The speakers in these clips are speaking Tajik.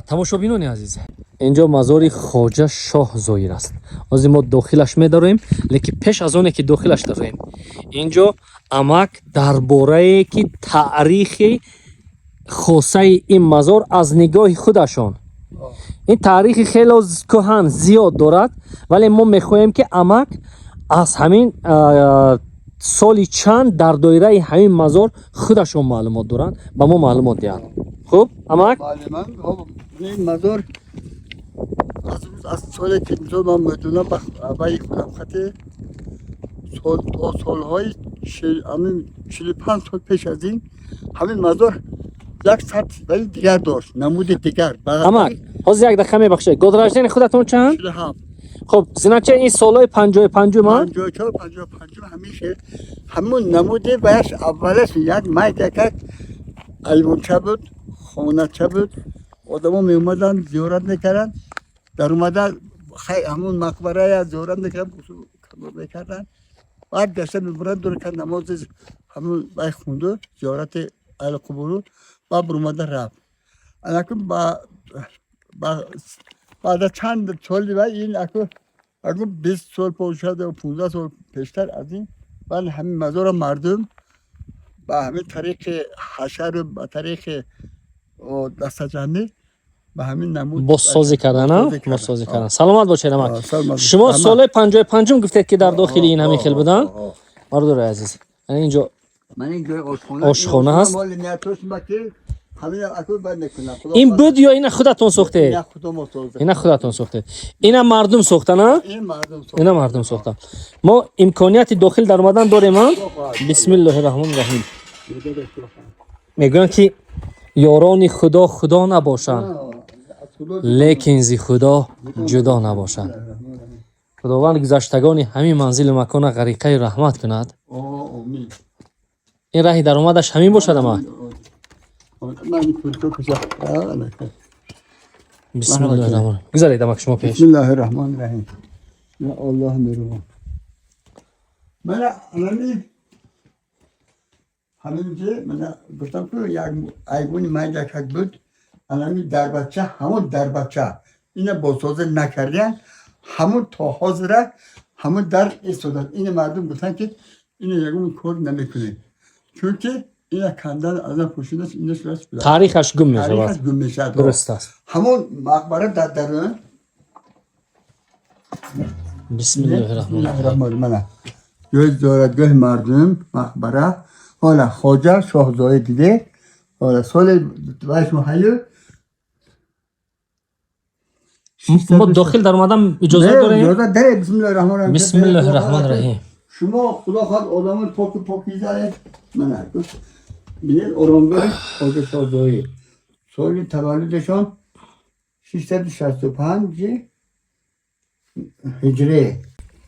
тамошобинони азиз, инҷо мазори хоҷа шоҳ зоир аст. ҳозир мо дохилаш медароем, лекин пеш аз оне ки дохилаш дароем, инҷо амак дар борае ки таърихи хосаи ин мазор аз нигоҳи худашон, ин таърихи хело кӯҳан зиёд дорад, вале мо мехоҳем ки амак аз ҳамин соли чанд дар доираи ҳамин мазор худашон маълумот доранд, ба мо маълумот диҳанд. хуб амак این مزار از سال که من میدونم به آبای خودم خطه سالهای 45 سال پیش از این همین مزار یک سطح ولی دیگر داشت، نمود دیگر. амак ҳозир як дақиқа мебахшед, годраждени худатон чанд? 47 خب зинача ин солҳои 55 ма 54 55 همیشه همون نموده و اولش یک مایک ایوانچه بود، خانه‌چه بود. آدما می اومدن زیارت میکردن، در اومدن همون مقبره زیارت میکردن، کباب میکردن. بعد دسته میبرن دور که نماز همون بای خونده زیارت اهل قبور، بعد بر اومدن رفت. الان بعد چند سالی بعد این اگه 20 سال پیش و 15 سال پیشتر از این بعد همین مزار مردم با همین طریق حشر و طریق دست جمعی به همین نمود بازسازی کردن. بازسازی کردن. سلامت باشید امک. شما سال 55 گفتید که در داخل این همین خیل بودن. برادر عزیز اینجا من اینجا آشخانه هست. مال نیاتوس باکی همین اکو بند نکنم. این بود یا این خودتون ساخته؟ نه خودم ساخته. اینا خودتون ساخته. اینا مردم ساخته نه؟ این مردم ساخته. اینا مردم ساخته. ما امکانیت داخل در اومدن داریم. بسم الله الرحمن الرحیم. میگن که یاران خدا خدا نباشند لیکن زی خدا جدا نباشند. خداوند گذشتگان همین منزل و مکان غریقه رحمت کند. این راهی در اومدش همین باشد اما بسم الله الرحمن. گذارید امک شما پیش. بسم الله الرحمن الرحیم. یا الله مهربان. من همینجا من گفتم که یک ایوانی مایدک بود، الان در بچه همون در بچه اینو بازسازی نکردن، همون تا حاضره همون در ایستادن. این مردم گفتن که اینو یکم کار نمیکنه، چون که اینا کندن از آن پوشیدن اینو شوست بده. تاریخش گم میشه. تاریخش گم میشه. درست است. همون مقبره در درون. بسم الله الرحمن الرحیم. جای زیارتگاه مردم مقبره. حالا خواجه شاهزاده دیده. حالا سال 28 ما داخل در اومدم اجازه داریم؟ اجازه داره. بسم الله الرحمن الرحیم. بسم الله الرحمن الرحیم. شما خدا خواهد آدم پاکیزه من بینید آرامگاه خواجه شاهزاده سال تولدشان 665 هجری.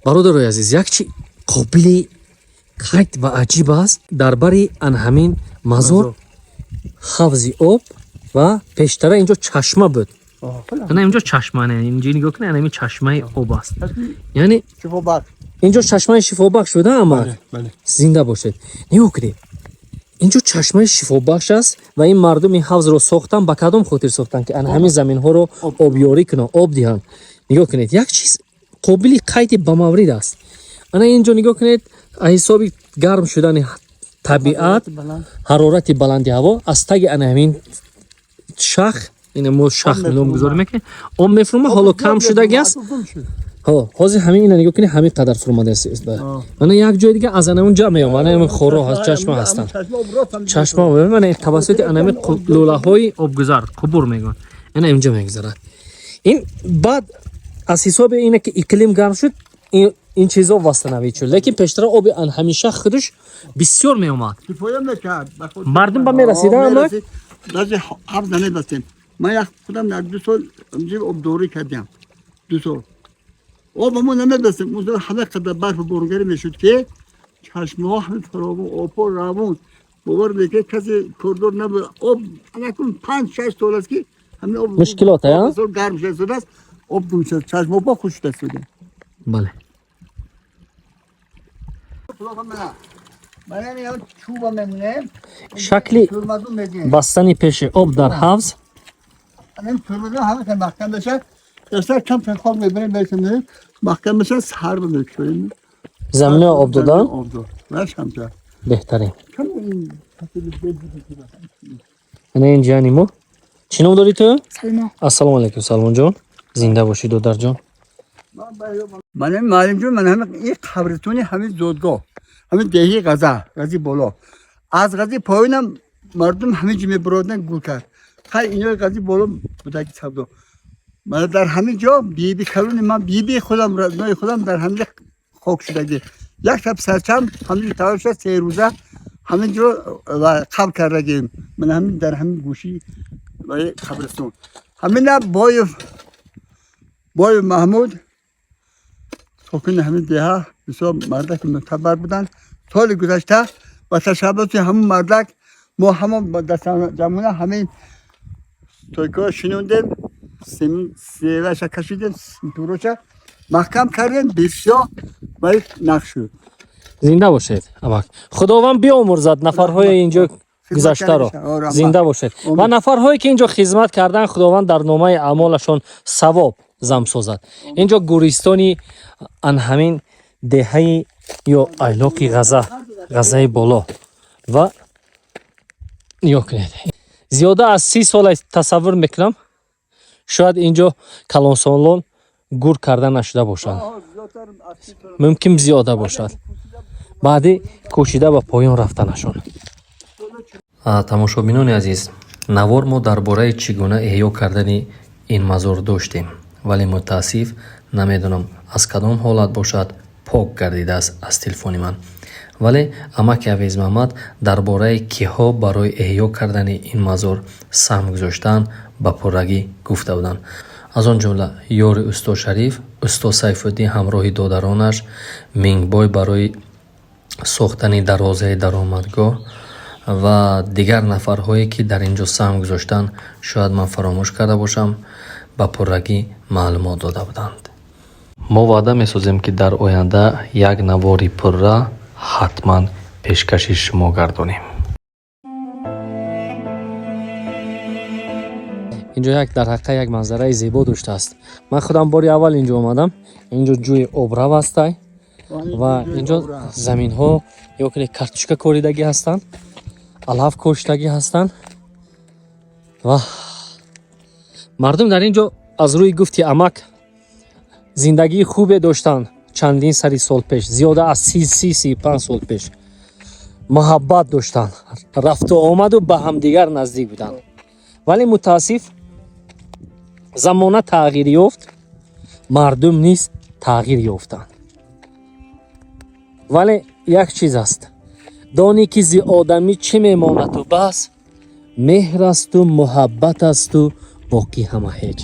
برادر عزیز یک چی قابل قید و عجیب است درباره ان همین مزار حوض آب و پیشتر اینجا چشمه بود. نه اینجا چشمه نه، اینجا نگاه کنید همین چشمه آب است. یعنی شفابخش اینجا چشمه شفابخش شده اما زنده باشد. نگاه کنید اینجا چشمه شفابخش است و این مردم این حوض رو ساختن به کدام خاطر ساختن که ان همین زمین ها رو آبیاری کنن، آب دهند. نگاه کنید یک چیز قابل قید به مورد است. انا اینجا نگاه کنید حساب گرم شدن طبیعت، حرارت بلندی هوا از تگ همین شاخ، این مو شاخ نام گذاریم که آب میفرمه حالا کم شده است. ها حاضر همین اینا نگاه کنید همین قدر فرماده است. من یک جای دیگه از اون جا میام، من این خورا هست چشمه هستن. چشمه من توسط انمی لوله های آبگذار قبور میگن. اینا اینجا میگذره. این بعد از حساب اینه که اقلیم گرم شد این چیزا واسطه نوید شد، لیکن پیشتر آب ان همیشه خودش بسیار می اومد. مردم با می رسیدن اما بعضی حرف نمی‌بستیم. من یک خودم در 2 سال اینجا آب دوری کردم. 2 سال آبمون نمی‌بستیم. اون همه قدر برف بارونگری میشد که چشمه ها همه فراوان آب و روان باور دیگه کسی کوردور نبود. آب الان 5-6 سال است که همین آب مشکلات ها گرم شده است. آب گم شد، چشم آب خوش شده. بله. شکلی بستنی پیش آب در حوض همین فرمانده همه که محکم بشه دسته کم تنخواب میبریم برسیم محکم بشه سر رو میکنیم زمین آب دادن آب داد برش همچه بهترین. کم این نه اینجا نیمو. چی نام داری تو؟ سلام. السلام علیکم سلمان جان. زنده باشی دودر جان. من معلم جون من همین این خبرتونی همین زودگاه همین دهی غزی بالا از غزی پایینم مردم همین جمعه برادن گول کرد خیلی اینا غزی بالا بوده که سبدا من در همین جا بی کلونی من بی خودم نای خودم در همین خوک شده یک شب سرچم همین تاور شد 3 روزه همین جا و قبل کرده من همین در همین گوشی و خبرستون همین بای محمود ساکن همین دهه بسیار مردک معتبر بودن سال گذشته و تشبت همون مردک ما همون دست جمعونه همین تویکا شنوندیم سیوش کشیدیم سنتوروچه محکم کردیم بسیار باید نقش شد زنده باشید. خداوند بیامرزد نفرهای اینجا گذشته رو. زنده باشید و نفرهایی که اینجا خدمت کردن خداوند در نامه اعمالشان ثواب زم سازد. اینجا گوریستانی ان همین دهه یا ایلاقی غزه بالا و یا کنید زیاده از 30 سال تصور میکنم شاید اینجا کلانسالان گور کرده نشده باشند. ممکن زیاده باشد. بعدی کوشیده به پایان رفتنشان. тамошобинони азиз, навор мо дар бораи чӣ гуна эҳё кардани ин мазор доштем, вале мутаассиф намедонам аз кадом ҳолат бошад пок гардидааст аз телефони ман. вале амаки Авез Маҳмад дар бораи киҳо барои эҳё кардани ин мазор саҳм гузоштаанд ба пуррагӣ гуфта буданд. аз он ҷумла ёри усто Шариф, усто Сайфуддин ҳамроҳи додаронаш мингбой барои сохтани дарозаи даромадгоҳ ва дигар нафарҳое ки дар ин ҷо саҳм гузоштанд шояд ман фаромӯш карда бошам ба пуррагӣ маълумот дода буданд. мо ваъда месозем ки дар оянда як навори пурра ҳатман пешкаши шумо гардонем. инҷо як дар ҳаққа як манзараи зебо доштааст. ман худам бори аввал инҷо омадам. инҷо ҷӯи обрав астай ва инҷо заминҳо ё ки картошка коридагӣ ҳастанд, алаф коштагӣ ҳастанд ва мардум дар ин ҷо аз рӯи гуфти амак зиндагии хубе доштанд. чандин сари сол пеш, зиёда аз 30-35 сол пеш муҳаббат доштанд, рафту омаду ба ҳамдигар наздик буданд. вале мутаассиф замона тағйир ёфт, мардум низ тағйир ёфтанд. вале як чиз аст, дони ки зи одамӣ чӣ мемонаду бас меҳр асту муҳаббат асту боқӣ ҳама ҳеҷ.